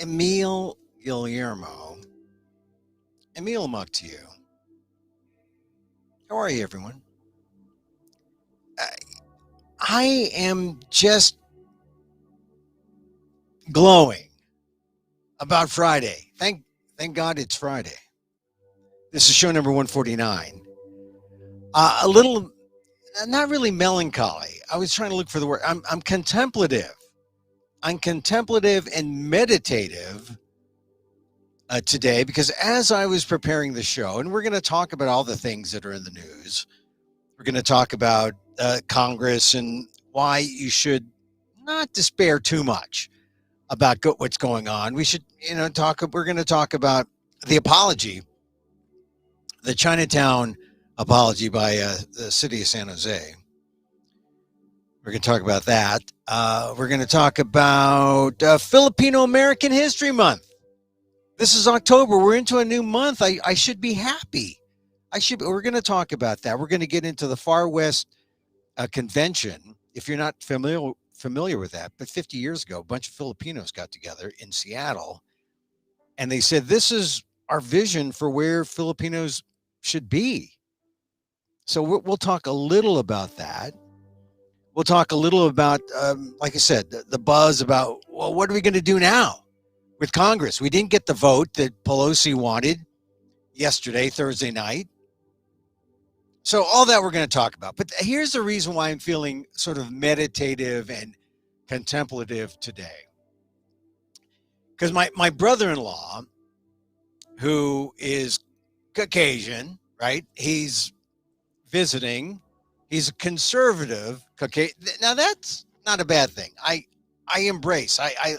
Emil Guillermo. Emil Amok to you. How are you, everyone? I am just glowing about Friday. Thank God it's Friday. This is show number 149. A little, not really melancholy. I was trying to look for the word. I'm contemplative. I'm contemplative and meditative today because as I was preparing the show, and we're going to talk about all the things that are in the news. We're going to talk about Congress and why you should not despair too much about what's going on. We should, talk. We're going to talk about the apology, the Chinatown apology by the city of San Jose. We're going to talk about that. We're going to talk about Filipino-American History Month. This is October. We're into a new month. I should be happy. We're going to talk about that. We're going to get into the Far West Convention. If you're not familiar with that, but 50 years ago, a bunch of Filipinos got together in Seattle, and they said, this is our vision for where Filipinos should be. So we'll talk a little about that. We'll talk a little about, like I said, the buzz about, well, what are we going to do now with Congress? We didn't get the vote that Pelosi wanted yesterday, Thursday night. So all that we're going to talk about. But here's the reason why I'm feeling sort of meditative and contemplative today. Because my brother-in-law, who is Caucasian, right? He's visiting. He's a conservative Caucasian. Now, that's not a bad thing. I embrace. I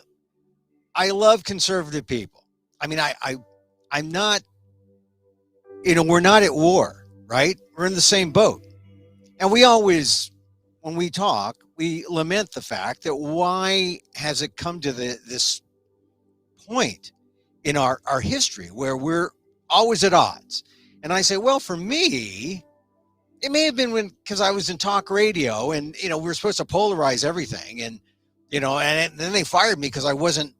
love conservative people. I mean, I'm not, we're not at war. Right? We're in the same boat. And we always, when we talk, we lament the fact that why has it come to this point in our history where we're always at odds? And I say, well, for me, it may have been because I was in talk radio and, we were supposed to polarize everything. And, and then they fired me because I wasn't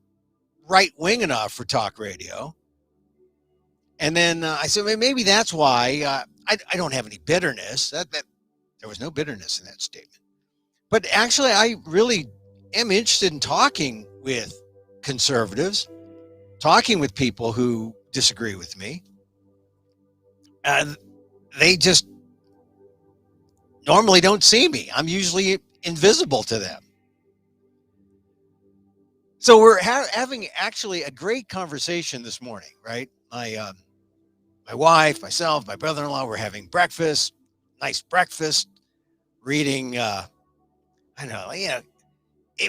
right wing enough for talk radio. And then I said, well, maybe that's why I don't have any bitterness. That there was no bitterness in that statement. But actually, I really am interested in talking with conservatives, talking with people who disagree with me. And they just normally don't see me. I'm usually invisible to them. So we're having actually a great conversation this morning, right? My wife, myself, my brother-in-law, we're having breakfast, nice breakfast, reading, it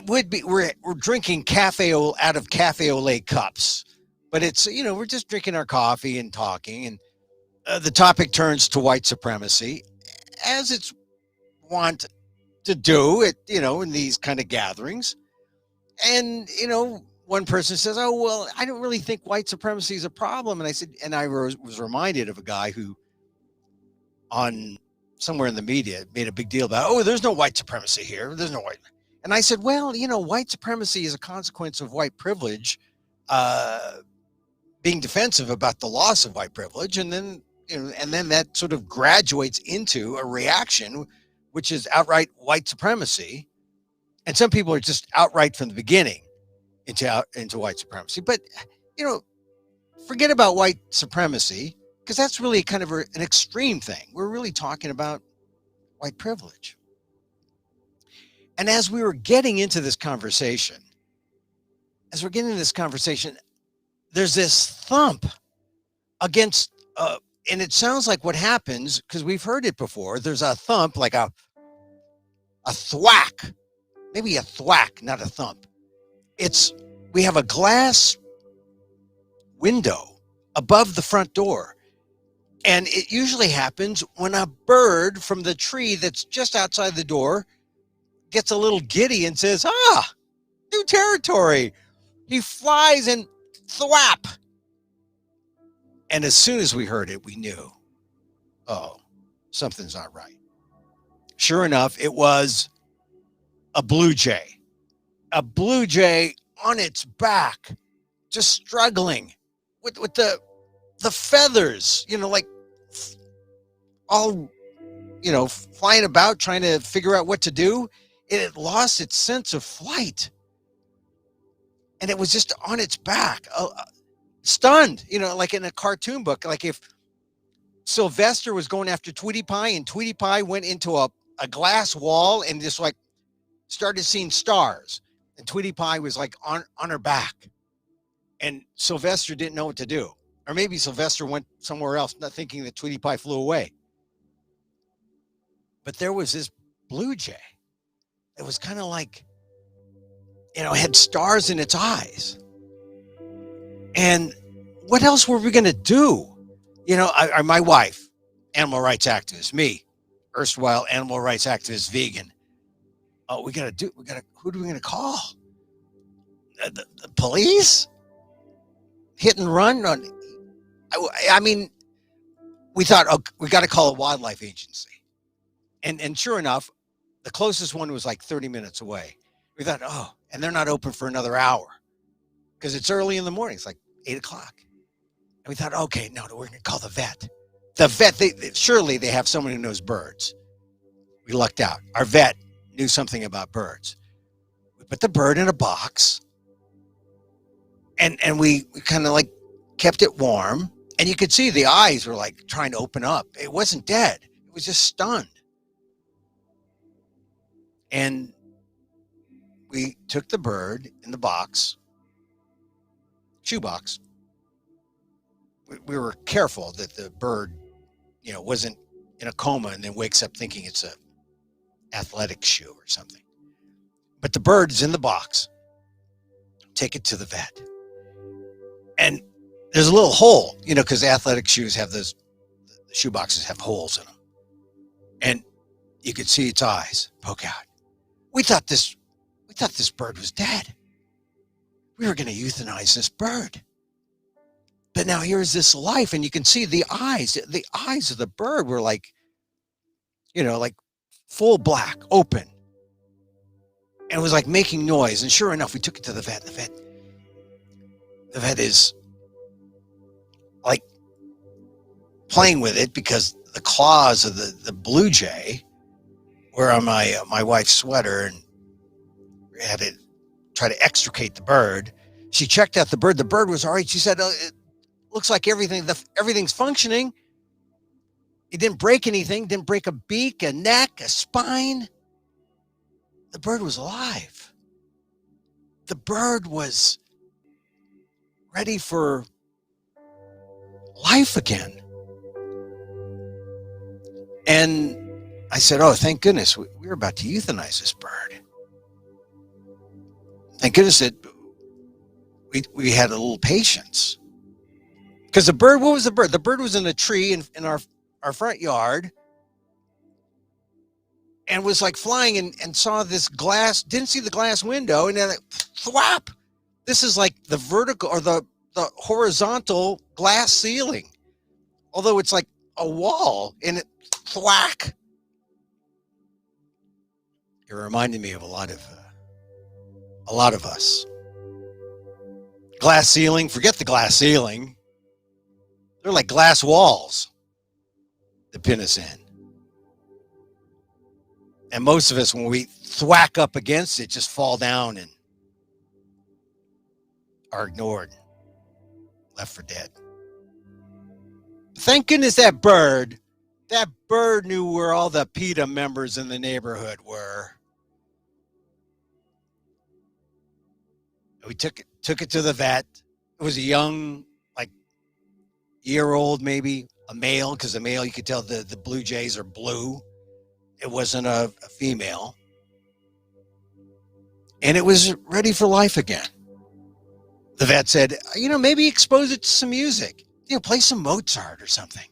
would be, we're drinking cafe out of cafe au lait cups, but it's, we're just drinking our coffee and talking, and the topic turns to white supremacy, as it's wont to do at, in these kind of gatherings. And, one person says, oh, well, I don't really think white supremacy is a problem. And I said, and I was reminded of a guy who on somewhere in the media made a big deal about, oh, there's no white supremacy here. There's no white. And I said, well, white supremacy is a consequence of white privilege, being defensive about the loss of white privilege. And then, and then that sort of graduates into a reaction, which is outright white supremacy. And some people are just outright from the beginning into white supremacy. But, forget about white supremacy, because that's really kind of an extreme thing. We're really talking about white privilege. And as we were getting into this conversation, there's this thump against, and it sounds like what happens, because we've heard it before, there's a thump, like a thwack, maybe a thwack, not a thump. We have a glass window above the front door. And it usually happens when a bird from the tree that's just outside the door gets a little giddy and says, new territory. He flies and thwap. And as soon as we heard it, we knew, oh, something's not right. Sure enough, it was a blue jay on its back, just struggling with the feathers, like all, flying about trying to figure out what to do. It had lost its sense of flight. And it was just on its back, stunned, like in a cartoon book. Like if Sylvester was going after Tweety Pie and Tweety Pie went into a glass wall and just like started seeing stars. And Tweety Pie was like on her back. And Sylvester didn't know what to do. Or maybe Sylvester went somewhere else, not thinking that Tweety Pie flew away. But there was this blue jay. It was kind of like, had stars in its eyes. And what else were we going to do? My wife, animal rights activist, me, erstwhile animal rights activist, vegan. Oh, who are we going to call? The police? Hit and run? I mean, we thought, we got to call a wildlife agency. And sure enough, the closest one was like 30 minutes away. We thought, and they're not open for another hour because it's early in the morning. It's like 8 o'clock. And we thought, okay, no, we're going to call the vet. The vet, surely they have someone who knows birds. We lucked out. Our vet knew something about birds. We put the bird in a box and we kind of like kept it warm. And you could see the eyes were like trying to open up. It wasn't dead. It was just stunned. And we took the bird in the box, shoebox. We were careful that the bird, wasn't in a coma and then wakes up thinking it's a athletic shoe or something. But the bird is in the box. Take it to the vet. And there's a little hole, because athletic shoes have the shoe boxes have holes in them. And you could see its eyes poke out. We thought this bird was dead. We were going to euthanize this bird. But now here's this life, and you can see the eyes. The eyes of the bird were like, like full black, open. And it was like making noise. And sure enough, we took it to the vet. The vet is like playing with it because the claws of the blue jay were on my wife's sweater, and we had to try to extricate the bird. She checked out the bird. The bird was all right. She said, it looks like everything's functioning. It didn't break anything, didn't break a beak, a neck, a spine. The bird was alive. The bird was ready for life again. And I said, thank goodness, we were about to euthanize this bird. Thank goodness that we had a little patience. Because the bird, what was the bird? The bird was in a tree in our front yard and was like flying and saw this glass, didn't see the glass window, and then thwap. This is like the vertical or the horizontal glass ceiling. Although it's like a wall, and it thwack. It reminded me of a lot of us. Glass ceiling, forget the glass ceiling. They're like glass walls that pin us in. And most of us, when we thwack up against it, just fall down and are ignored, left for dead. Thank goodness that bird knew where all the PETA members in the neighborhood were. We took it to the vet. It was a young, like year-old, maybe a male, because the male, you could tell the blue jays are blue. It wasn't a female. And it was ready for life again. The vet said, maybe expose it to some music. Play some Mozart or something.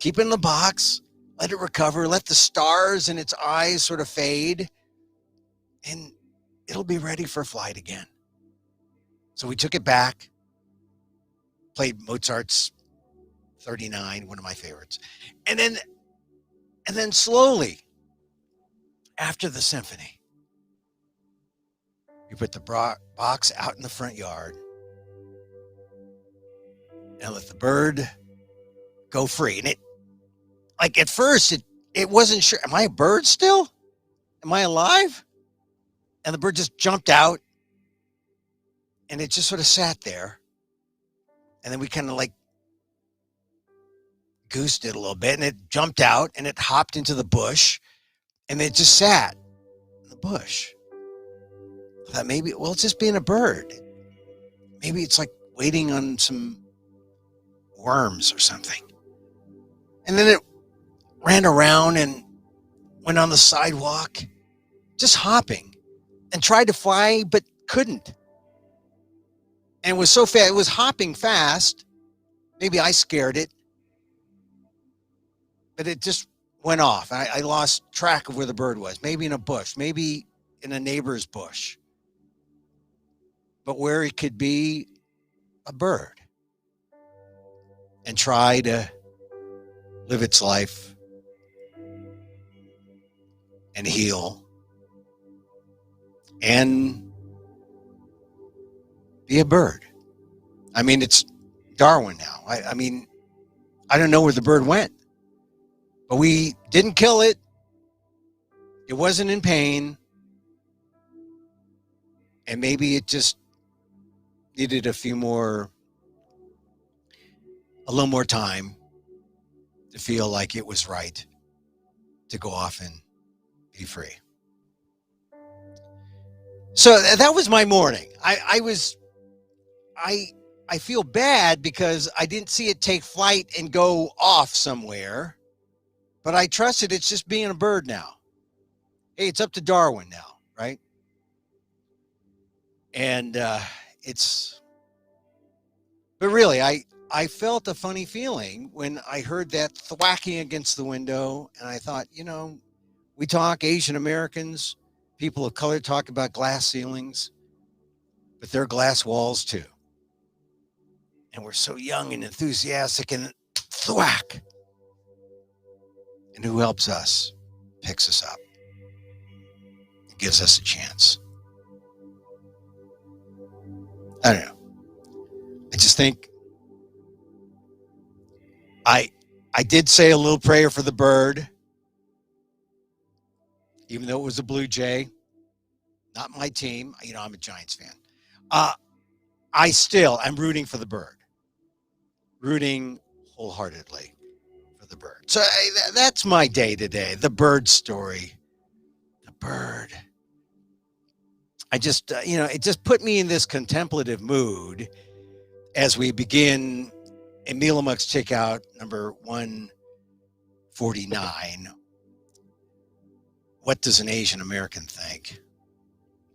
Keep it in the box, let it recover, let the stars in its eyes sort of fade, and it'll be ready for flight again. So we took it back, played Mozart's 39, one of my favorites. And then slowly, after the symphony, we put the box out in the front yard, and let the bird go free. And it, like at first, it wasn't sure. Am I a bird still? Am I alive? And the bird just jumped out, and it just sort of sat there. And then we kind of like goosed it a little bit, and it jumped out, and it hopped into the bush, and it just sat in the bush. I thought maybe, well, it's just being a bird. Maybe it's like waiting on some worms or something. And then it ran around and went on the sidewalk, just hopping, and tried to fly, but couldn't. And it was so fast, it was hopping fast. Maybe I scared it, but it just went off. I lost track of where the bird was. Maybe in a bush, maybe in a neighbor's bush, but where it could be a bird and try to live its life and heal and be a bird. I mean, it's Darwin now. I mean, I don't know where the bird went, but we didn't kill it. It wasn't in pain. And maybe it just needed a little more time to feel like it was right to go off and be free. So that was my morning. I feel bad because I didn't see it take flight and go off somewhere, but I trusted it's just being a bird now. Hey, it's up to Darwin now, right? And but really, I felt a funny feeling when I heard that thwacking against the window, and I thought, we talk Asian Americans, people of color talk about glass ceilings, but they're glass walls too. And we're so young and enthusiastic, and thwack. And who helps us? Picks us up. Gives us a chance. I don't know. I just think I did say a little prayer for the bird, even though it was a Blue Jay, not my team. I'm a Giants fan. I'm rooting for the bird, rooting wholeheartedly for the bird. So that's my day today. The bird story, the bird. I just, it just put me in this contemplative mood as we begin Emil Amok's Takeout number 149. What does an Asian American think?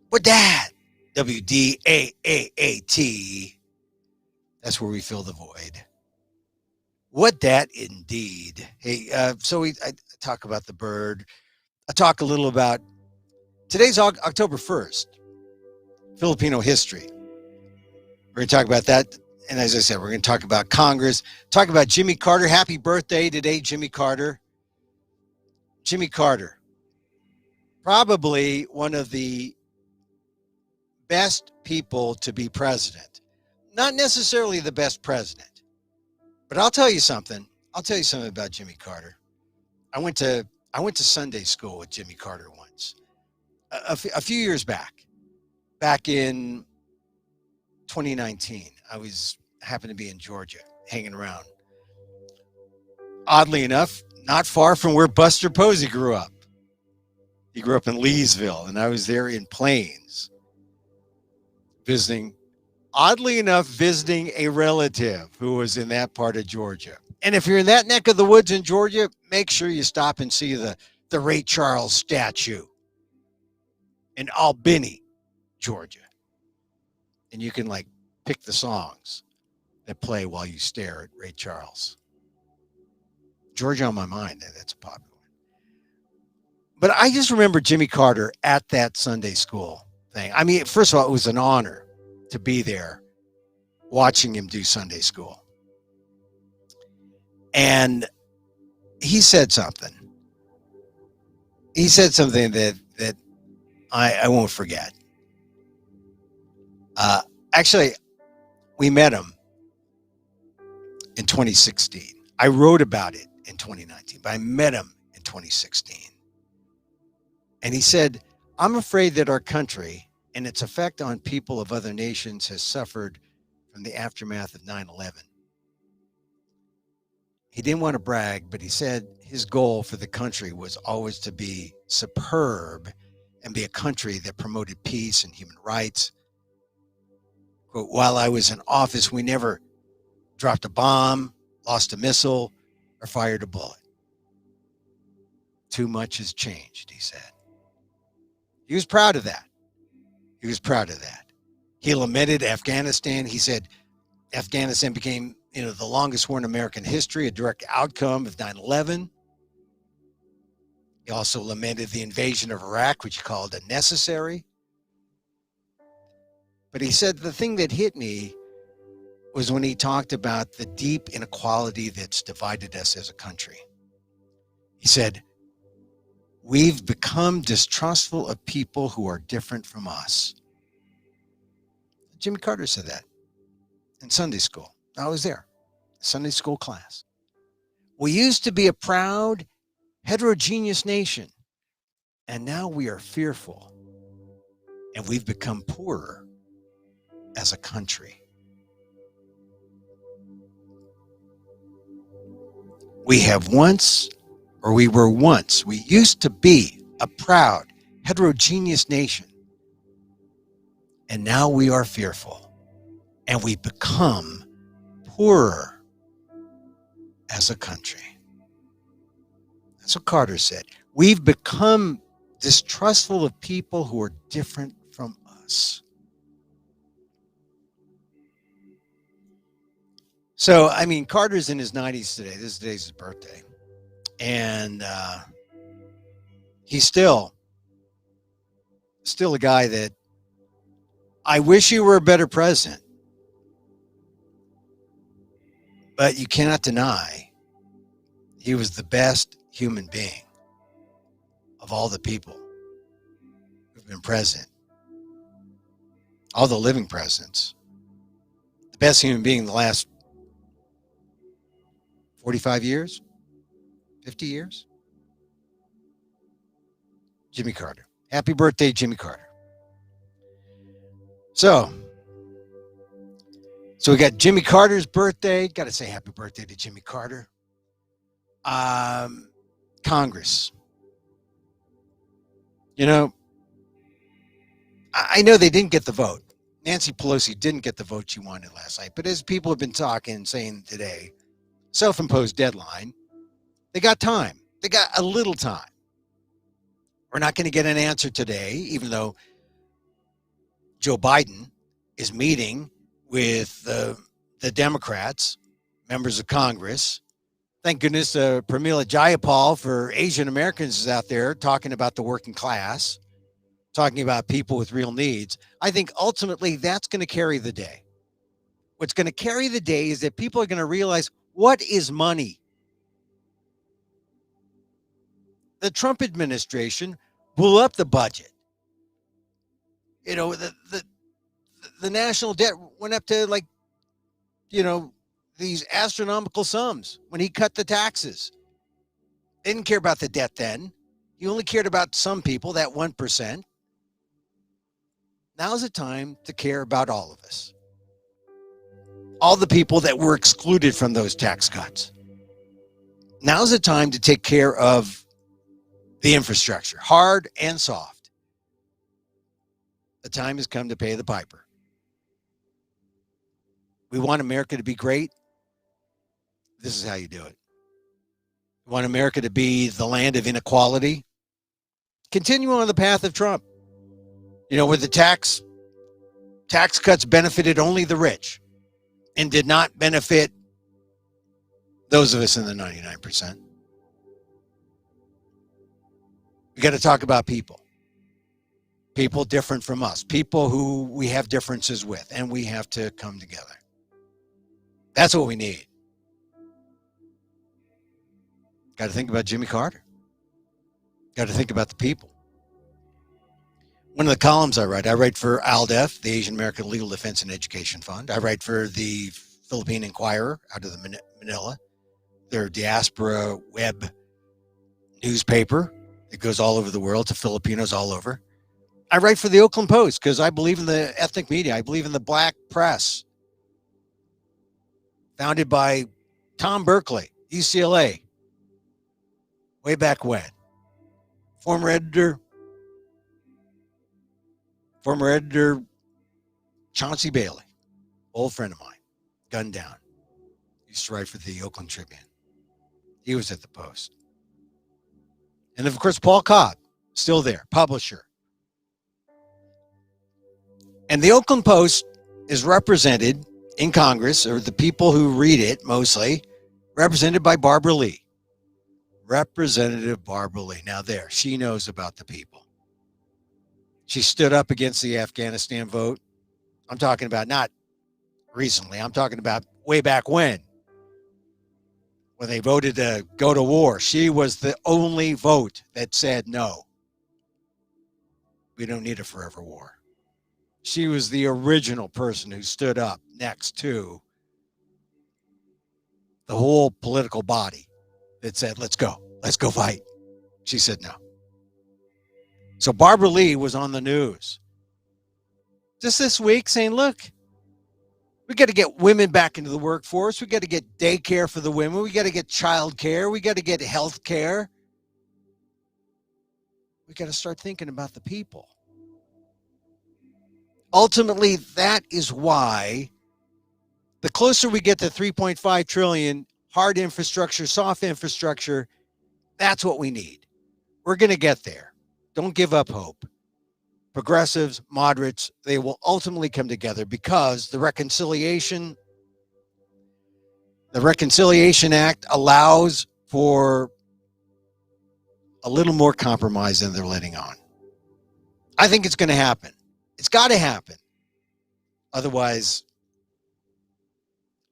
What that? WDAAAT. That's where we fill the void. What that indeed. Hey, I talk about the bird. I talk a little about today's October 1st, Filipino history. We're going to talk about that. And as I said, we're going to talk about Congress, talk about Jimmy Carter. Happy birthday today, Jimmy Carter. Jimmy Carter, probably one of the best people to be president. Not necessarily the best president, but I'll tell you something. I'll tell you something about Jimmy Carter. I went to Sunday school with Jimmy Carter once, a few years back in 2019. I happened to be in Georgia, hanging around. Oddly enough, not far from where Buster Posey grew up. He grew up in Leesville, and I was there in Plains, visiting a relative who was in that part of Georgia. And if you're in that neck of the woods in Georgia, make sure you stop and see the Ray Charles statue in Albany, Georgia. And you can pick the songs that play while you stare at Ray Charles. Georgia on my mind, that's a popular one. But I just remember Jimmy Carter at that Sunday school thing. I mean, first of all, it was an honor to be there watching him do Sunday school. And he said something. He said something that I won't forget. Actually, we met him in 2016. I wrote about it in 2019, but I met him in 2016. And he said, I'm afraid that our country and its effect on people of other nations has suffered from the aftermath of 9/11. He didn't want to brag, but he said his goal for the country was always to be superb and be a country that promoted peace and human rights. Quote, while I was in office, we never dropped a bomb, lost a missile, or fired a bullet. Too much has changed, he said. He was proud of that. He was proud of that. He lamented Afghanistan. He said Afghanistan became, the longest war in American history, a direct outcome of 9/11. He also lamented the invasion of Iraq, which he called unnecessary. But he said the thing that hit me was when he talked about the deep inequality that's divided us as a country. He said, we've become distrustful of people who are different from us. Jimmy Carter said that in Sunday school. I was there, Sunday school class. We used to be a proud, heterogeneous nation, and now we are fearful, and we've become poorer as a country. We used to be a proud, heterogeneous nation, and now we are fearful, and we become poorer as a country. That's what Carter said. We've become distrustful of people who are different from us. So, Carter's in his 90s today. This is today's his birthday. And he's still a guy that I wish he were a better president. But you cannot deny he was the best human being of all the people who've been president. All the living presidents. The best human being in the last 45 years? 50 years? Jimmy Carter. Happy birthday, Jimmy Carter. So we got Jimmy Carter's birthday. Got to say happy birthday to Jimmy Carter. Congress. I know they didn't get the vote. Nancy Pelosi didn't get the vote she wanted last night. But as people have been talking and saying today, self-imposed deadline, they got time. They got a little time. We're not going to get an answer today, even though Joe Biden is meeting with the Democrats, members of Congress. Thank goodness Pramila Jayapal for Asian Americans is out there talking about the working class, talking about people with real needs. I think ultimately that's going to carry the day. What's going to carry the day is that people are going to realize, what is money? The Trump administration blew up the budget. The national debt went up to these astronomical sums when he cut the taxes. They didn't care about the debt then. He only cared about some people, that 1%. Now's the time to care about all of us. All the people that were excluded from those tax cuts. Now's the time to take care of the infrastructure, hard and soft. The time has come to pay the piper. We want America to be great. This is how you do it. We want America to be the land of inequality. Continue on the path of Trump. Where the tax cuts benefited only the rich and did not benefit those of us in the 99%. We got to talk about people. People different from us. People who we have differences with, and we have to come together. That's what we need. Got to think about Jimmy Carter. Got to think about the people. One of the columns I write for ALDEF, the Asian American Legal Defense and Education Fund. I write for the Philippine Inquirer out of the Manila, their diaspora web newspaper that goes all over the world to Filipinos all over. I write for the Oakland Post because I believe in the ethnic media. I believe in the black press, founded by Tom Berkeley, UCLA, way back when. Former editor Chauncey Bailey, old friend of mine, gunned down. Used to write for the Oakland Tribune. He was at the Post. And of course, Paul Cobb, still there, publisher. And the Oakland Post is represented in Congress, or the people who read it mostly, represented by Barbara Lee. Representative Barbara Lee. Now there, she knows about the people. She stood up against the Afghanistan vote. I'm talking about not recently. I'm talking about way back when they voted to go to war. She was the only vote that said no. We don't need a forever war. She was the original person who stood up next to the whole political body that said, let's go fight. She said no. So Barbara Lee was on the news just this week saying, look, we got to get women back into the workforce. We got to get daycare for the women. We got to get child care. We got to get health care. We got to start thinking about the people. Ultimately, that is why the closer we get to 3.5 trillion, hard infrastructure, soft infrastructure, that's what we need. We're going to get there. Don't give up hope. Progressives, moderates, they will ultimately come together because the Reconciliation Act allows for a little more compromise than they're letting on. I think it's going to happen. It's got to happen. Otherwise,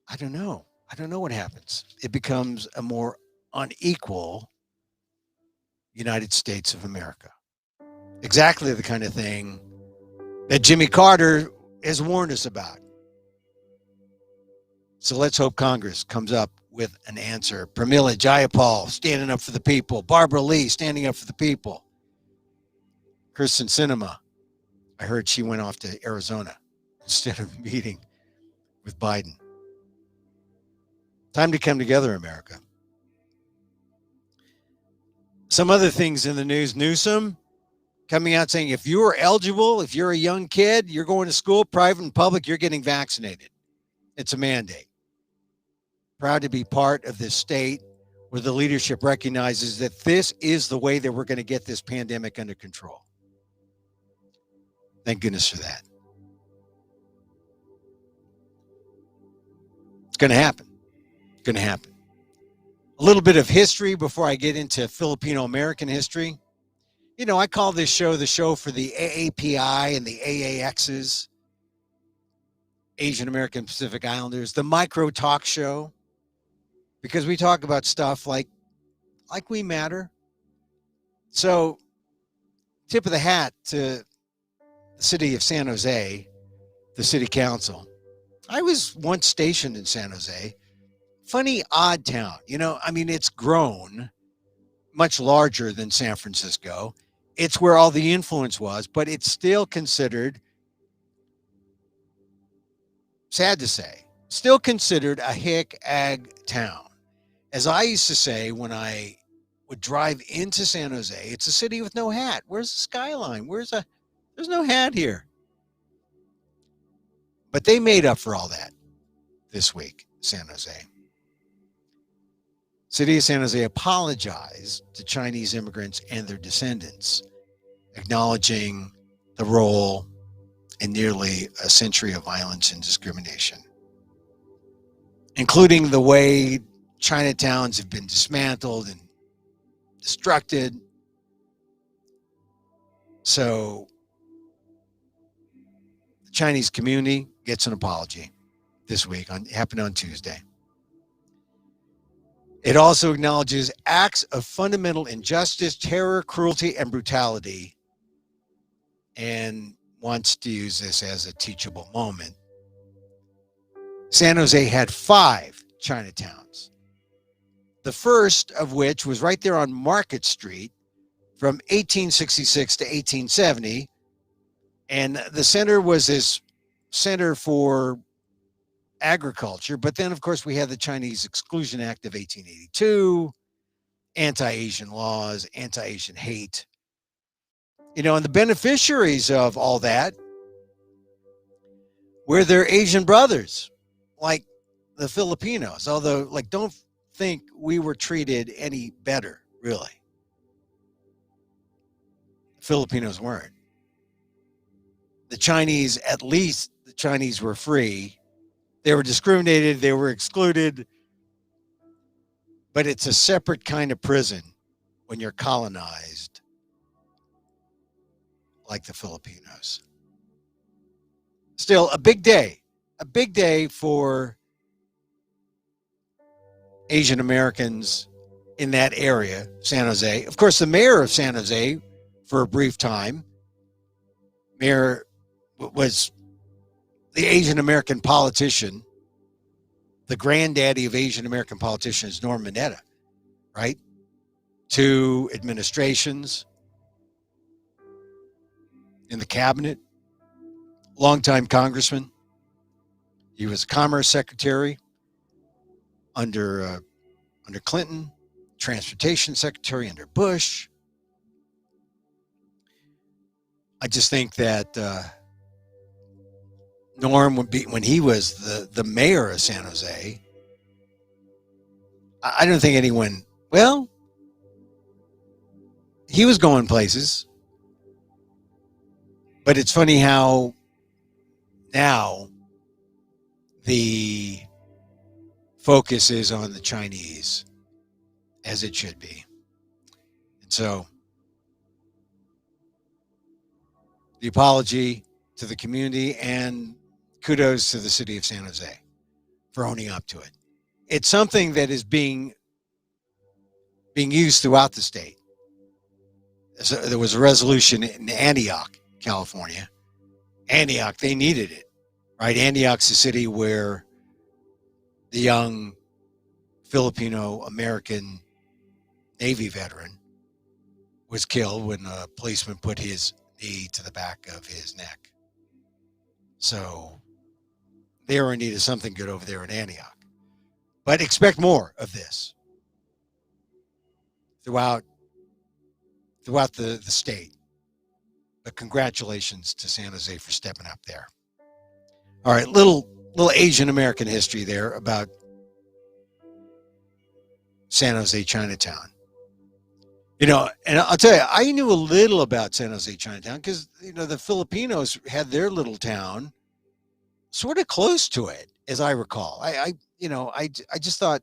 I don't know. I don't know what happens. It becomes a more unequal United States of America. Exactly the kind of thing that Jimmy Carter has warned us about. So let's hope Congress comes up with an answer. Pramila Jayapal standing up for the people. Barbara Lee standing up for the people. Kirsten Sinema, I heard she went off to Arizona instead of meeting with Biden. Time to come together, America. Some other things in the news. Newsom coming out saying if you are eligible, if you're a young kid, you're going to school, private and public, you're getting vaccinated. It's a mandate. Proud to be part of this state where the leadership recognizes that this is the way that we're going to get this pandemic under control. Thank goodness for that. It's going to happen. It's going to happen. A little bit of history before I get into Filipino-American history. You know, I call this show the show for the AAPI and the AAXs, Asian American Pacific Islanders, the micro talk show, because we talk about stuff like we matter. So, tip of the hat to the city of San Jose, the city council. I was once stationed in San Jose. Funny, odd town. You know, I mean, it's grown much larger than San Francisco. It's where all the influence was, but it's still considered, sad to say, still considered a hick ag town. As I used to say when I would drive into San Jose, it's a city with no hat. Where's the skyline? There's no hat here. But they made up for all that this week, San Jose. City of San Jose apologized to Chinese immigrants and their descendants, acknowledging the role in nearly a century of violence and discrimination, including the way Chinatowns have been dismantled and destructed. So the Chinese community gets an apology this week. Happened on Tuesday. It also acknowledges acts of fundamental injustice, terror, cruelty, and brutality, and wants to use this as a teachable moment. San Jose had 5 Chinatowns. The first of which was right there on Market Street from 1866 to 1870. And the center was this center for agriculture. But then, of course, we had the Chinese Exclusion Act of 1882, anti-Asian laws, anti-Asian hate. And the beneficiaries of all that were their Asian brothers, like the Filipinos. Although, don't think we were treated any better, really. The Filipinos weren't. The Chinese, at least the Chinese were free. They were discriminated, they were excluded. But it's a separate kind of prison when you're colonized like the Filipinos. Still, a big day for Asian Americans in that area, San Jose. Of course, the mayor of San Jose, for a brief time, mayor was the Asian American politician, the granddaddy of Asian American politicians, Norm Mineta, right? 2 administrations in the cabinet, longtime congressman. He was Commerce Secretary under Clinton, Transportation Secretary under Bush. I just think that Norm would be, when he was the mayor of San Jose, I don't think anyone, well, he was going places. But it's funny how now the focus is on the Chinese, as it should be. And so the apology to the community and kudos to the city of San Jose for owning up to it. It's something that is being used throughout the state. So there was a resolution in Antioch, California. Antioch, they needed it, right? Antioch's the city where the young Filipino-American Navy veteran was killed when a policeman put his knee to the back of his neck. So they were in need of something good over there in Antioch. But expect more of this throughout the state. But congratulations to San Jose for stepping up there. All right, little Asian American history there about San Jose Chinatown. And I'll tell you, I knew a little about San Jose Chinatown because, the Filipinos had their little town sort of close to it, as I recall. I just thought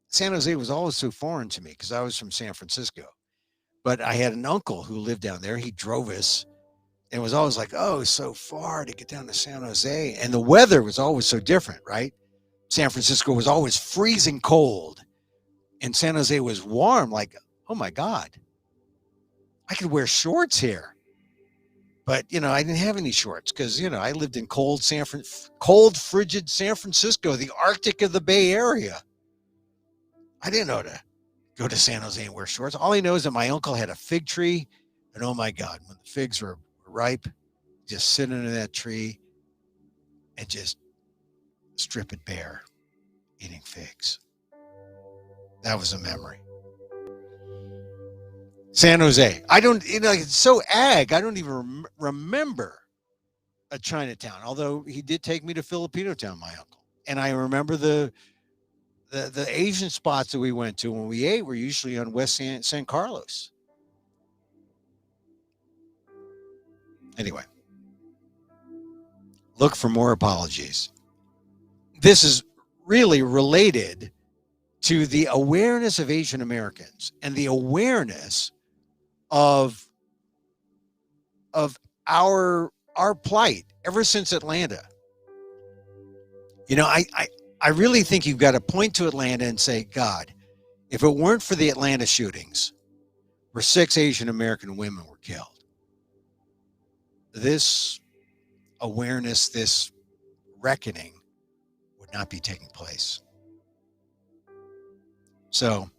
San Jose was always so foreign to me because I was from San Francisco. But I had an uncle who lived down there. He drove us and was always like, oh, so far to get down to San Jose. And the weather was always so different, right? San Francisco was always freezing cold and San Jose was warm. Like, oh my God, I could wear shorts here. But, I didn't have any shorts because, I lived in cold, frigid San Francisco, the Arctic of the Bay Area. I didn't know to go to San Jose and wear shorts. All I know is that my uncle had a fig tree. And oh my God, when the figs were ripe, just sit under that tree and just strip it bare, eating figs. That was a memory. San Jose. I don't, it's so ag. I don't even remember a Chinatown, although he did take me to Filipino Town, my uncle. And I remember the Asian spots that we went to when we ate were usually on West San Carlos. Anyway, look for more apologies. This is really related to the awareness of Asian Americans and the awareness of our plight ever since Atlanta. I really think you've got to point to Atlanta and say, God, if it weren't for the Atlanta shootings where 6 Asian American women were killed, this awareness, this reckoning would not be taking place. So,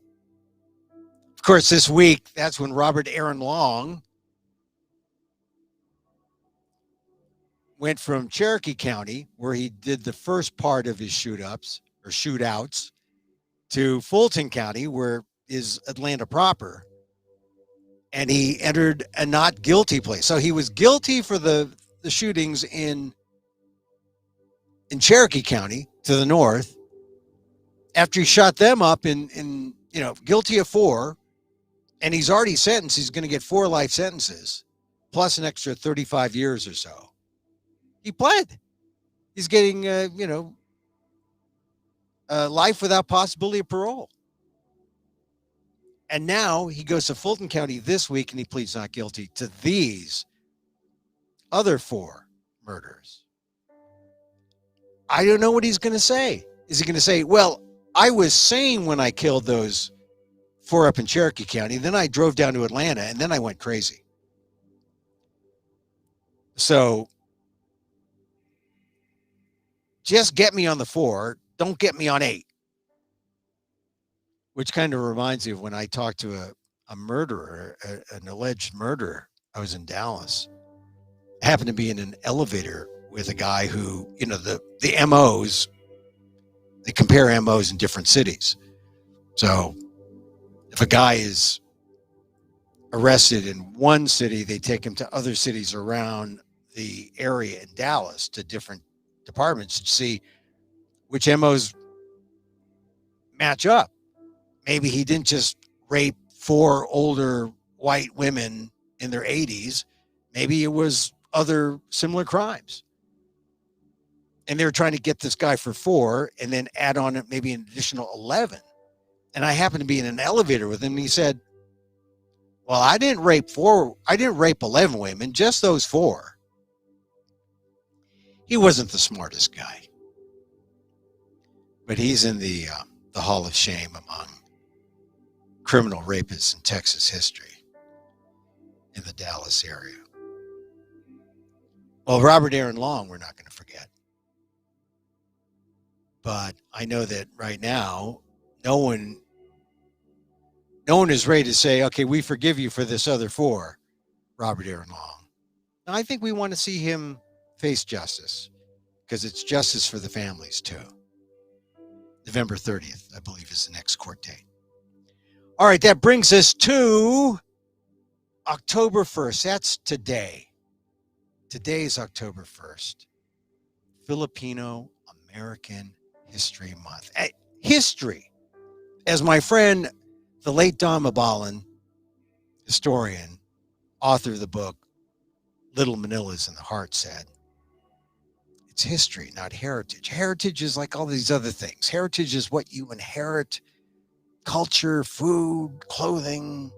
of course, this week, that's when Robert Aaron Long went from Cherokee County, where he did the first part of his shootouts, to Fulton County, where is Atlanta proper. And he entered a not guilty plea. So he was guilty for the shootings in Cherokee County to the north. After he shot them up in guilty of 4, and he's already sentenced. He's going to get 4 life sentences, plus an extra 35 years or so. He pled. He's getting, life without possibility of parole. And now he goes to Fulton County this week and he pleads not guilty to these other 4 murders. I don't know what he's going to say. Is he going to say, well, I was sane when I killed those 4 up in Cherokee County. Then I drove down to Atlanta and then I went crazy. So just get me on the 4. Don't get me on 8. Which kind of reminds me of when I talked to a murderer, an alleged murderer. I was in Dallas. I happened to be in an elevator with a guy who, the MOs, they compare MOs in different cities. So if a guy is arrested in one city, they take him to other cities around the area in Dallas to different departments to see which MOs match up. Maybe he didn't just rape 4 older white women in their 80s. Maybe it was other similar crimes. And they were trying to get this guy for 4 and then add on maybe an additional 11. And I happened to be in an elevator with him. And he said, well, I didn't rape 11 women, just those 4. He wasn't the smartest guy. But he's in the Hall of Shame among criminal rapists in Texas history in the Dallas area. Well, Robert Aaron Long, we're not going to forget. But I know that right now, no one is ready to say, okay, we forgive you for this other 4, Robert Aaron Long. Now, I think we want to see him face justice because it's justice for the families too. November 30th, I believe, is the next court date. All right, that brings us to October 1st. That's today. Today is October 1st. Filipino-American History Month. History. As my friend, the late Don Mabalan, historian, author of the book, Little Manilas in the Heart, said, it's history, not heritage. Heritage is like all these other things. Heritage is what you inherit. Culture, food, clothing,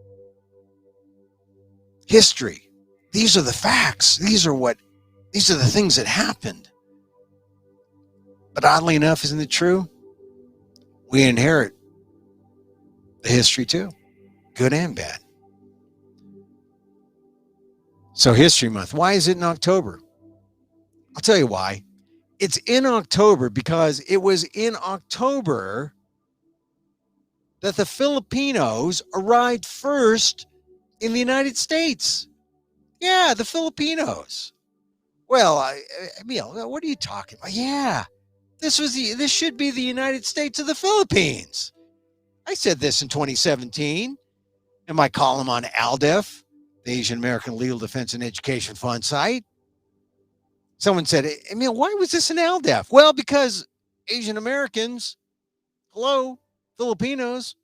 history. These are the facts. These are the things that happened. But oddly enough, isn't it true? We inherit the history too, good and bad. So History Month. Why is it in October? I'll tell you why. It's in October because it was in October that the Filipinos arrived first in the United States. Yeah, the Filipinos. Well, Emil, what are you talking about? Yeah, this should be the United States of the Philippines. I said this in 2017 in my column on ALDEF, the Asian American Legal Defense and Education Fund site. Someone said, Emil, why was this an ALDEF? Well, because Asian Americans, Filipinos,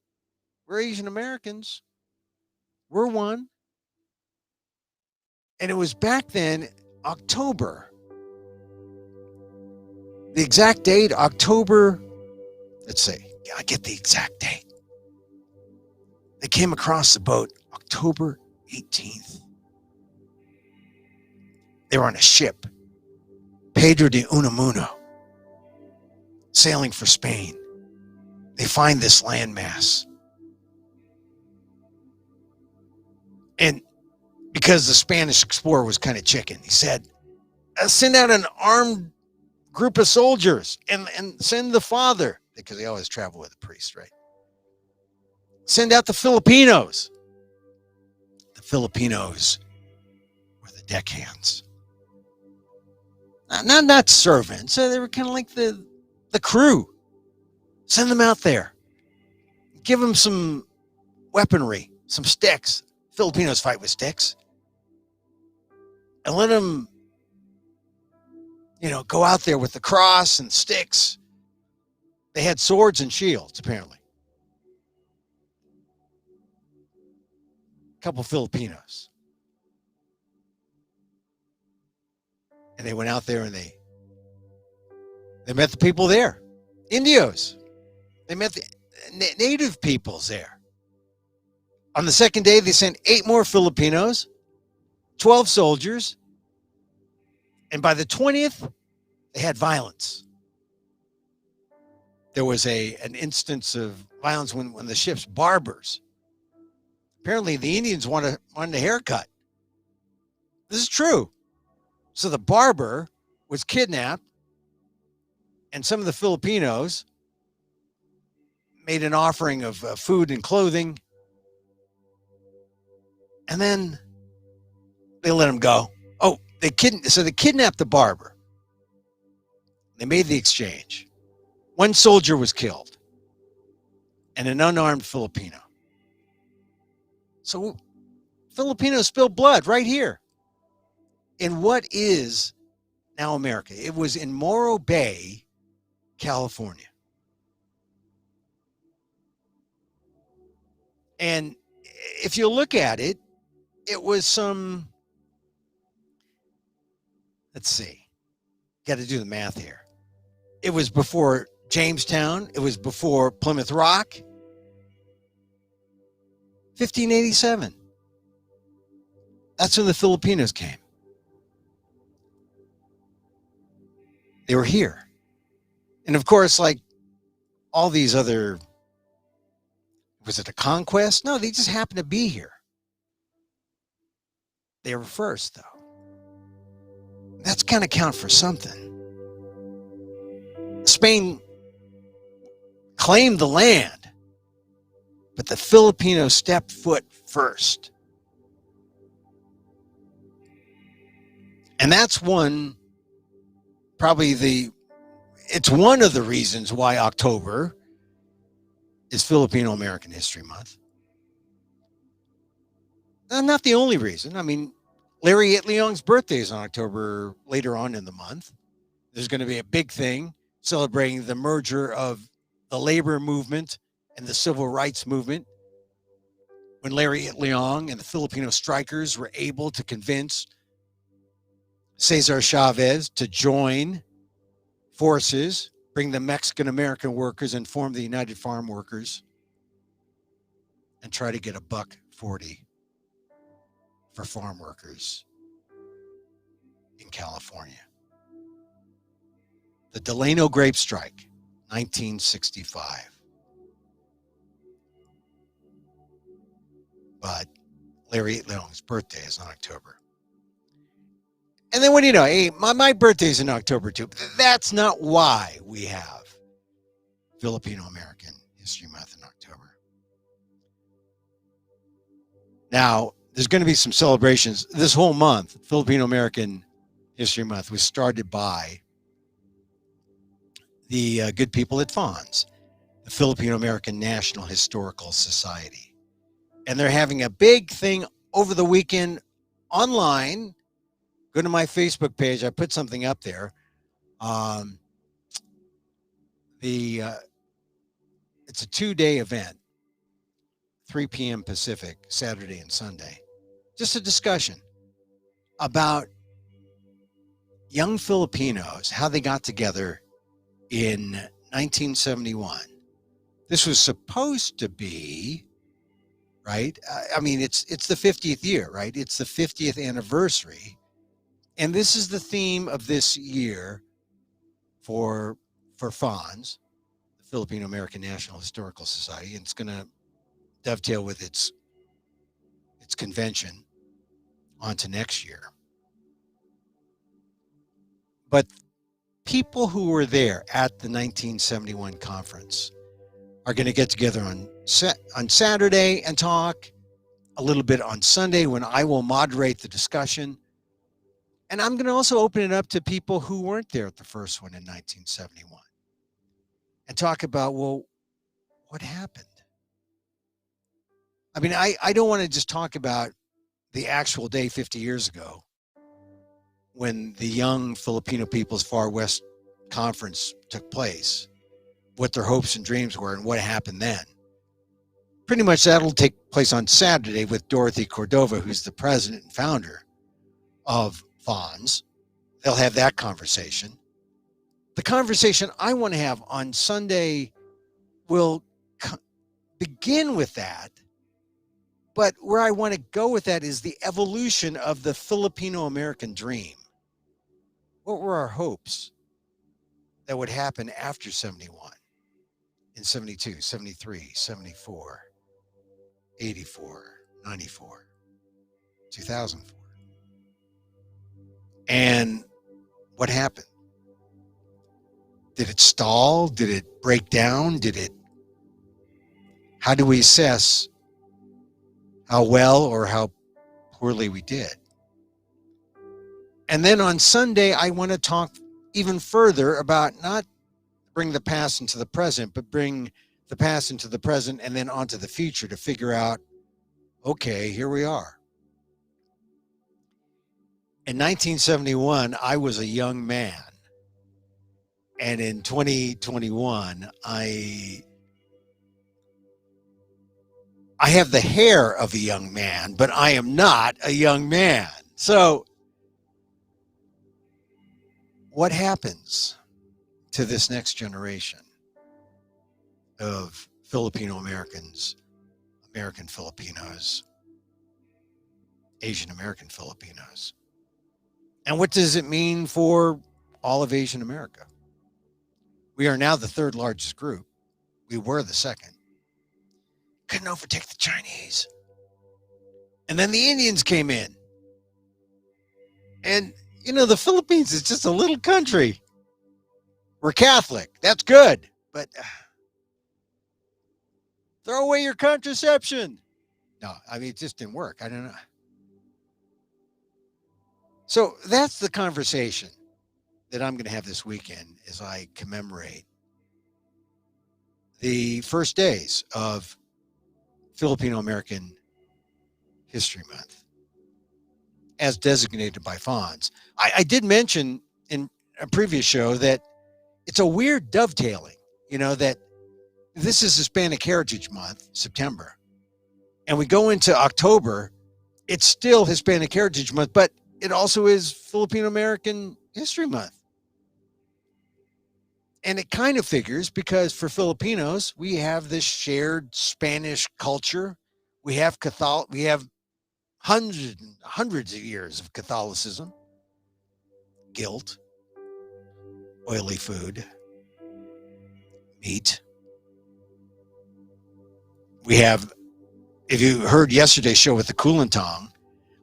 we're Asian Americans. We're one. And it was back then, October. The exact date, October, let's see, I get the exact date. They came across the boat October 18th. They were on a ship, Pedro de Unamuno, sailing for Spain. They find this landmass. And because the Spanish explorer was kind of chicken, he said, send out an armed group of soldiers and send the father, because they always travel with a priest, right? Send out the Filipinos. The Filipinos were the deckhands. Not servants. They were kind of like the crew. Send them out there. Give them some weaponry, some sticks. Filipinos fight with sticks. And let them, go out there with the cross and sticks. They had swords and shields, apparently. A couple Filipinos. And they went out there and they met the people there. Indios. They met the native peoples there. On the second day, they sent 8 more Filipinos, 12 soldiers, and by the 20th, they had violence. There was an instance of violence when the ship's barbers, apparently the Indians wanted a haircut. This is true. So the barber was kidnapped, and some of the Filipinos made an offering of food and clothing, and then they let him go. Oh, they kidnapped the barber. They made the exchange. 1 soldier was killed and an unarmed Filipino. So Filipinos spilled blood right here in what is now America. It was in Morro Bay, California. And if you look at it, it was some, let's see, got to do the math here. It was before Jamestown. It was before Plymouth Rock. 1587. That's when the Filipinos came. They were here. And of course, like all these other, was it a conquest? No, they just happened to be here. They were first, though. That's got to count for something. Spain claimed the land, but the Filipinos stepped foot first. And that's it's one of the reasons why October is Filipino-American History Month. Not the only reason. I mean, Larry Itliong's birthday is on October later on in the month. There's going to be a big thing celebrating the merger of the labor movement and the civil rights movement, when Larry Itliong and the Filipino strikers were able to convince Cesar Chavez to join forces, bring the Mexican-American workers and form the United Farm Workers, and try to get $1.40 for farm workers in California. The Delano Grape Strike, 1965. But Larry Itliong's birthday is in October. And then what do you know? Hey, my birthday's in October too. But that's not why we have Filipino-American History Month in October. Now, there's going to be some celebrations. This whole month, Filipino-American History Month, was started by the good people at FONS, the Filipino-American National Historical Society. And they're having a big thing over the weekend online. Go to my Facebook page. I put something up there. It's a 2-day event, 3 p.m. Pacific, Saturday and Sunday. Just a discussion about young Filipinos, how they got together in 1971. This was supposed to be, right? I mean, it's the 50th year, right? It's the 50th anniversary. And this is the theme of this year for FONS, the Filipino-American National Historical Society. And it's going to dovetail with its convention onto next year. But people who were there at the 1971 conference are going to get together on Saturday and talk a little bit on Sunday when I will moderate the discussion. And I'm going to also open it up to people who weren't there at the first one in 1971 and talk about, well, what happened? I mean, I don't want to just talk about the actual day 50 years ago when the Young Filipino People's Far West Conference took place, what their hopes and dreams were and what happened then. Pretty much that'll take place on Saturday with Dorothy Cordova, who's the president and founder of FONS. They'll have that conversation. The conversation I want to have on Sunday will begin with that. But where I want to go with that is the evolution of the Filipino-American dream. What were our hopes that would happen after 71, in 72, 73, 74, 84, 94, 2004? And what happened? Did it stall? Did it break down? How do we assess how well or how poorly we did? And then on Sunday, I want to talk even further about not bring the past into the present, but bring the past into the present and then onto the future to figure out, okay, here we are. In 1971, I was a young man. And in 2021, I have the hair of a young man, but I am not a young man. So what happens to this next generation of Filipino Americans, American Filipinos, Asian American Filipinos? And what does it mean for all of Asian America? We are now the third largest group. We were the second. Couldn't overtake the Chinese. And then the Indians came in. And, you know, the Philippines is just a little country. We're Catholic. That's good. But throw away your contraception. No, I mean, it just didn't work. I don't know. So that's the conversation that I'm going to have this weekend as I commemorate the first days of Filipino-American History Month as designated by FONS. I did mention in a previous show that it's a weird dovetailing, you know, that this is Hispanic Heritage Month, September, and we go into October, it's still Hispanic Heritage Month, but it also is Filipino-American History Month. And it kind of figures because for Filipinos, we have this shared Spanish culture. We have hundreds of years of Catholicism, guilt, oily food, meat. We have, if you heard yesterday's show with the Kulintang,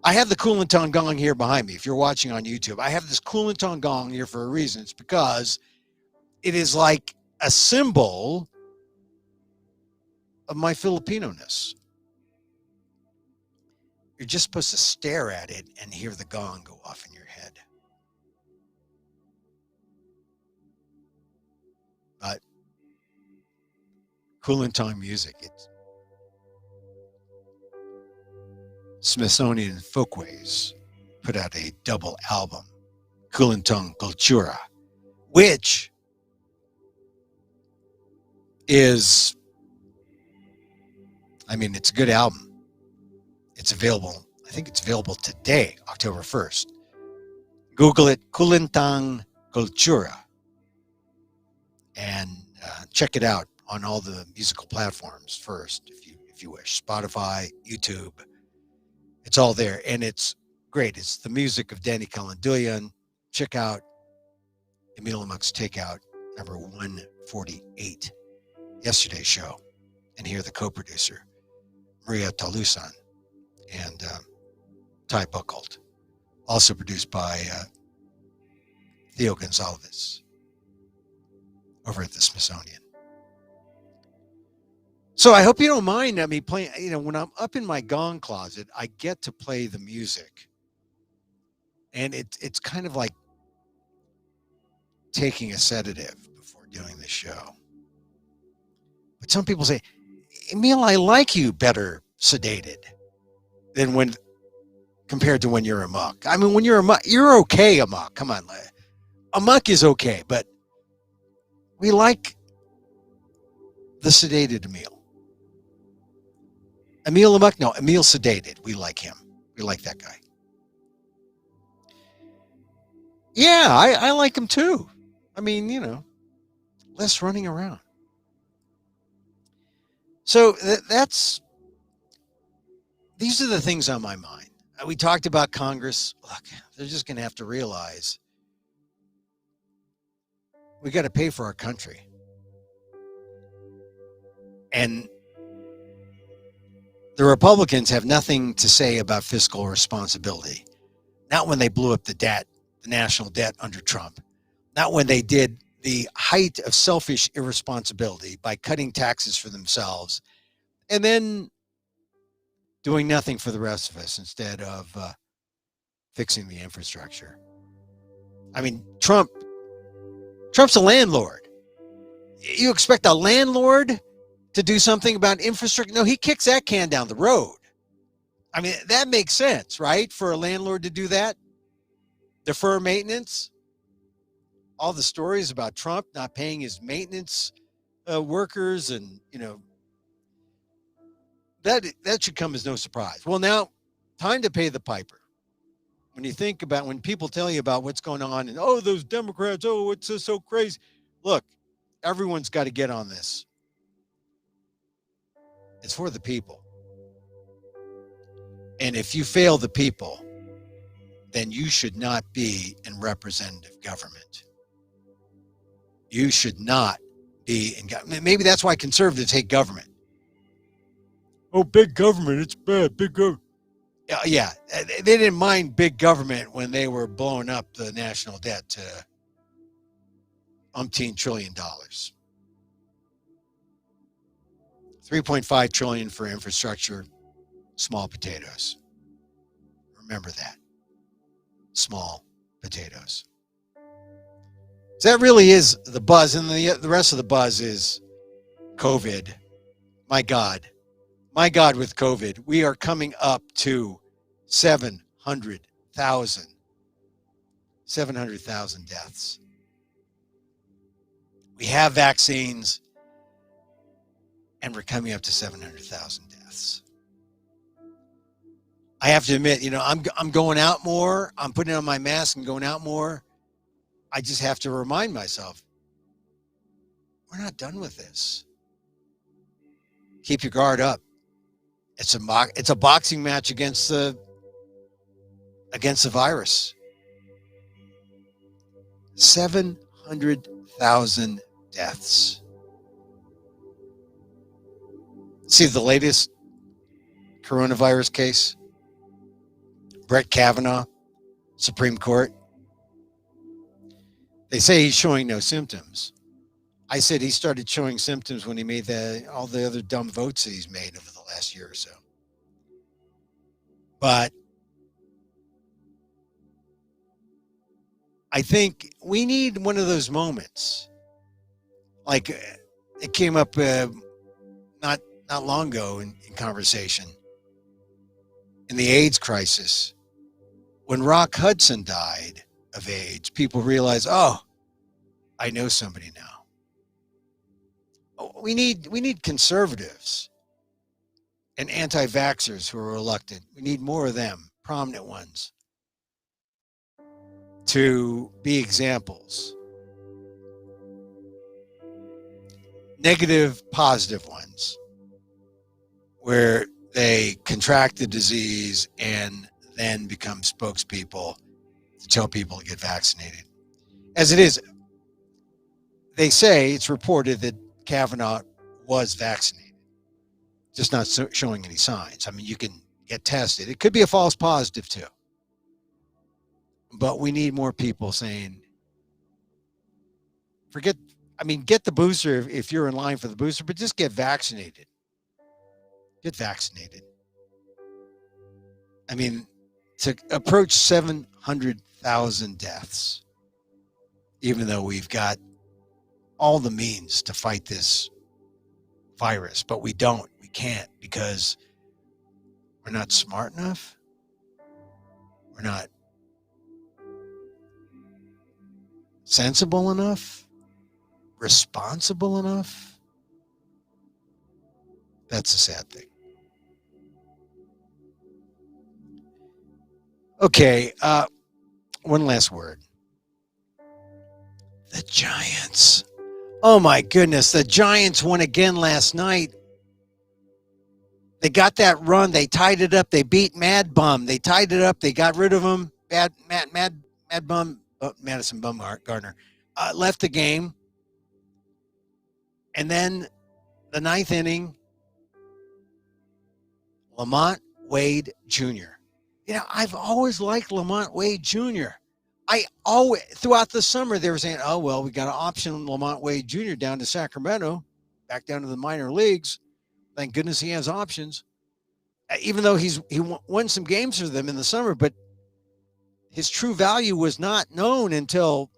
I have the Kulintang gong here behind me. If you're watching on YouTube, I have this Kulintang gong here for a reason. It's because it is like a symbol of my Filipino-ness. You're just supposed to stare at it and hear the gong go off in your head. But Kulintang music, it's Smithsonian Folkways put out a double album, Kulintang Cultura, which is, I mean, it's a good album. It's available. I think it's available today, October 1st. Google it, Kulintang Cultura, and check it out on all the musical platforms first, if you wish. Spotify, YouTube, it's all there, and it's great. It's the music of Danny Calanduyan. Check out Emil Amok's Takeout, number 148. Yesterday's show, and hear the co-producer Maria Talusan and Ty Buchholz, also produced by Theo Gonzalez over at the Smithsonian. So I hope you don't mind me playing, when I'm up in my gong closet, I get to play the music. And it's kind of like taking a sedative before doing the show. But some people say, Emil, I like you better sedated than when compared to when you're amok. I mean, when you're amok, you're okay amok. Come on. Amok is okay, but we like the sedated Emil. Emil Amok? No, Emil sedated. We like him. We like that guy. Yeah, I like him too. I mean, less running around. So these are the things on my mind. We talked about Congress. Look, they're just going to have to realize we got to pay for our country. And the Republicans have nothing to say about fiscal responsibility. Not when they blew up the debt, the national debt under Trump. Not when they did the height of selfish irresponsibility by cutting taxes for themselves and then doing nothing for the rest of us instead of fixing the infrastructure. I mean, Trump's a landlord. You expect a landlord to do something about infrastructure? No, he kicks that can down the road. I mean, that makes sense, right? For a landlord to do that, defer maintenance. All the stories about Trump not paying his maintenance workers, and that should come as no surprise. Well, now, time to pay the piper. When you think about, when people tell you about what's going on and, those Democrats, it's so crazy. Look, everyone's got to get on this. It's for the people. And if you fail the people, then you should not be in representative government. You should not be in government. Maybe that's why conservatives hate government. Oh, big government, it's bad. Big government. Yeah, they didn't mind big government when they were blowing up the national debt to umpteen $1 trillion. $3.5 trillion for infrastructure, small potatoes. Remember that. Small potatoes. So that really is the buzz, and the rest of the buzz is COVID. My God, with COVID, we are coming up to 700,000 deaths. We have vaccines, and we're coming up to 700,000 deaths. I have to admit, I'm going out more. I'm putting on my mask and going out more. I just have to remind myself, we're not done with this. Keep your guard up. It's a boxing match against the virus. 700,000 deaths. See the latest coronavirus case? Brett Kavanaugh, Supreme Court. They say he's showing no symptoms. I said he started showing symptoms when he made all the other dumb votes that he's made over the last year or so. But I think we need one of those moments. Like it came up not long ago in conversation. In the AIDS crisis, when Rock Hudson died of AIDS, people realized, I know somebody now. We need conservatives and anti-vaxxers who are elected. We need more of them, prominent ones, to be examples. Negative, positive ones, where they contract the disease and then become spokespeople to tell people to get vaccinated. As it is, they say, it's reported that Kavanaugh was vaccinated, just not showing any signs. I mean, you can get tested. It could be a false positive too. But we need more people saying, I mean, get the booster if you're in line for the booster, but just get vaccinated. Get vaccinated. I mean, to approach 700,000 deaths, even though we've got all the means to fight this virus, but we don't. We can't because we're not smart enough. We're not sensible enough, responsible enough. That's a sad thing. Okay, one last word. The Giants. Oh my goodness, the Giants won again last night. They got that run. They tied it up. They beat Mad Bum. They tied it up. They got rid of him. Mad Bum, Madison Bumgarner left the game. And then the ninth inning, Lamont Wade Jr. You know, I've always liked Lamont Wade Jr. I always, throughout the summer, they were saying, oh, well, we got to option Lamont Wade Jr. down to Sacramento, back down to the minor leagues. Thank goodness he has options. Even though he won some games for them in the summer, but his true value was not known until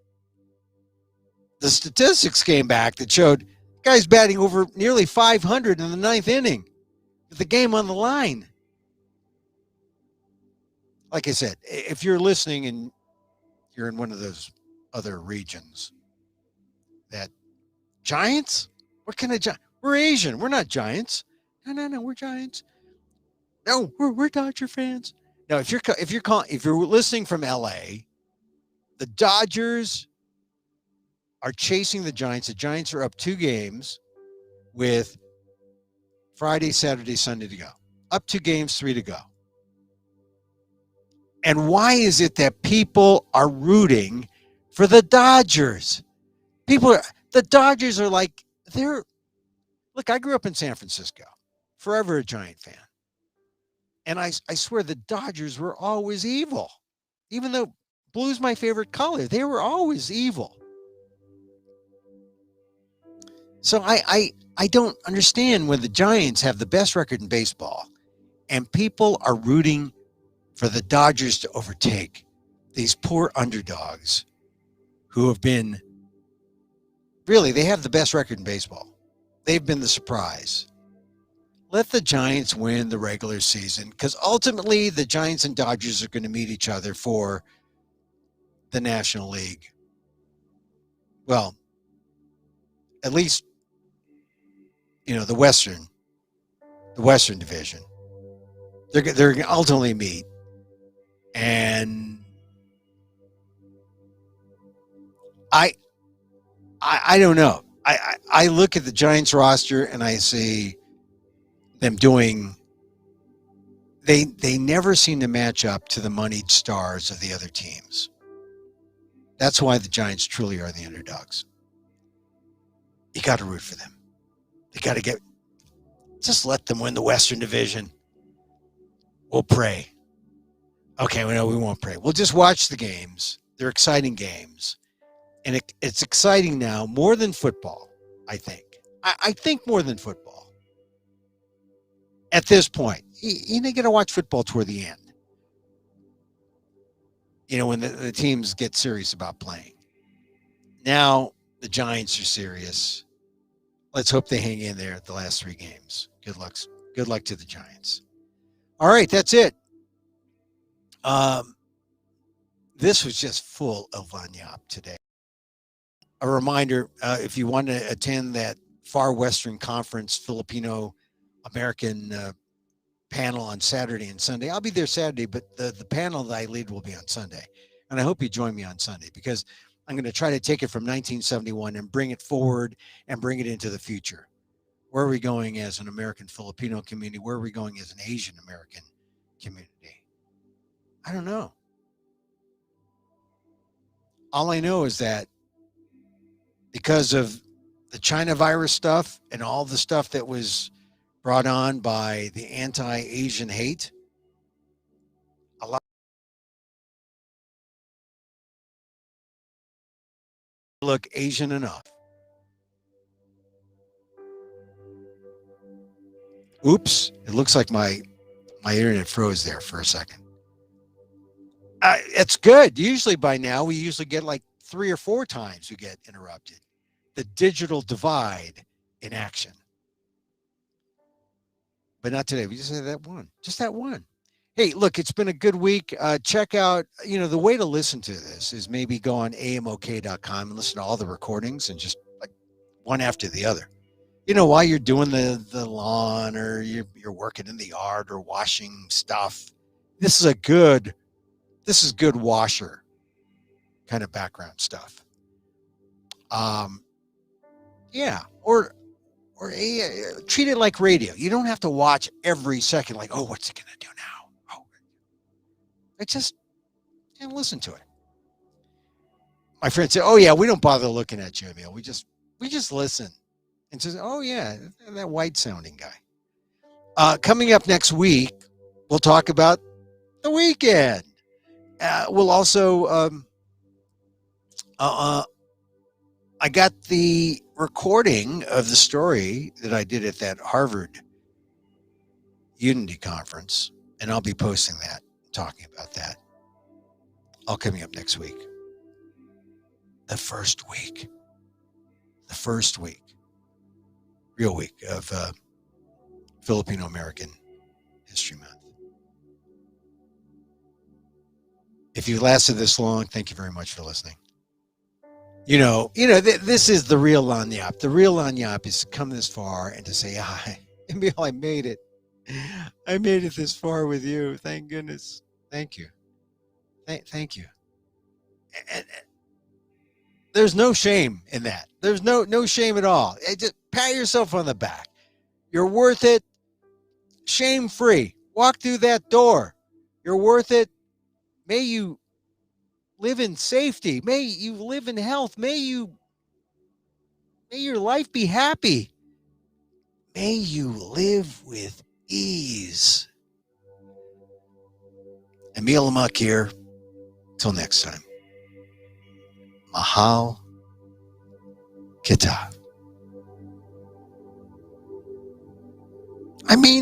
the statistics came back that showed the guy's batting over nearly 500 in the ninth inning with the game on the line. Like I said, if you're listening and you're in one of those other regions, that Giants? What kind of Giants? We're Asian. We're not Giants. No, we're Giants. No, we're Dodger fans. No, if you're listening from LA, the Dodgers are chasing the Giants. The Giants are up 2 games with Friday, Saturday, Sunday to go. Up 2 games, 3 to go. And why is it that people are rooting for the Dodgers? The Dodgers are like, look, I grew up in San Francisco, forever a Giant fan. And I swear the Dodgers were always evil. Even though blue's my favorite color, they were always evil. So I don't understand when the Giants have the best record in baseball and people are rooting for the Dodgers to overtake these poor underdogs who have been, really, they have the best record in baseball. They've been the surprise. Let the Giants win the regular season because ultimately the Giants and Dodgers are going to meet each other for the National League. Well, at least, you know, the Western Division. They're going to ultimately meet. And I don't know. I look at the Giants roster and I see them doing. They never seem to match up to the moneyed stars of the other teams. That's why the Giants truly are the underdogs. You got to root for them. You got to just let them win the Western Division. We'll pray. Okay, we won't pray. We'll just watch the games. They're exciting games. And it's exciting now more than football, I think. I think more than football. At this point, you got to watch football toward the end. You know, when the teams get serious about playing. Now, the Giants are serious. Let's hope they hang in there at the last 3 games. Good luck to the Giants. All right, that's it. This was just full of lagniappe today. A reminder, if you want to attend that Far Western Conference Filipino-American panel on Saturday and Sunday, I'll be there Saturday, but the panel that I lead will be on Sunday. And I hope you join me on Sunday because I'm going to try to take it from 1971 and bring it forward and bring it into the future. Where are we going as an American Filipino community? Where are we going as an Asian American community? I don't know. All I know is that because of the China virus stuff and all the stuff that was brought on by the anti-Asian hate, a lot look Asian enough. Oops, it looks like my internet froze there for a second. It's good. Usually by now, we usually get like 3 or 4 times we get interrupted. The digital divide in action. But not today. We just had that one. Just that one. Hey, look, it's been a good week. Check out, the way to listen to this is maybe go on amok.com and listen to all the recordings and just like one after the other. While you're doing the lawn or you're working in the yard or washing stuff, this is good washer kind of background stuff. Yeah, or treat it like radio. You don't have to watch every second like, oh, what's it going to do now? Oh, I just listen to it. My friend said, oh, yeah, we don't bother looking at you, Emil. We just listen. And says, oh, yeah, that white sounding guy. Coming up next week, we'll talk about the weekend. We'll also, I got the recording of the story that I did at that Harvard Unity conference, and I'll be posting that, talking about that, all coming up next week. The first week, real week of Filipino-American History Month. If you lasted this long, thank you very much for listening. This is the real lanyap. The real lanyap is to come this far and to say, Emil, I made it. I made it this far with you. Thank goodness. Thank you. Thank you. And there's no shame in that. There's no shame at all. Just pat yourself on the back. You're worth it. Shame-free. Walk through that door. You're worth it. May you live in safety. May you live in health. May your life be happy. May you live with ease. Emil Amok here. Till next time. Mahal kita. I mean,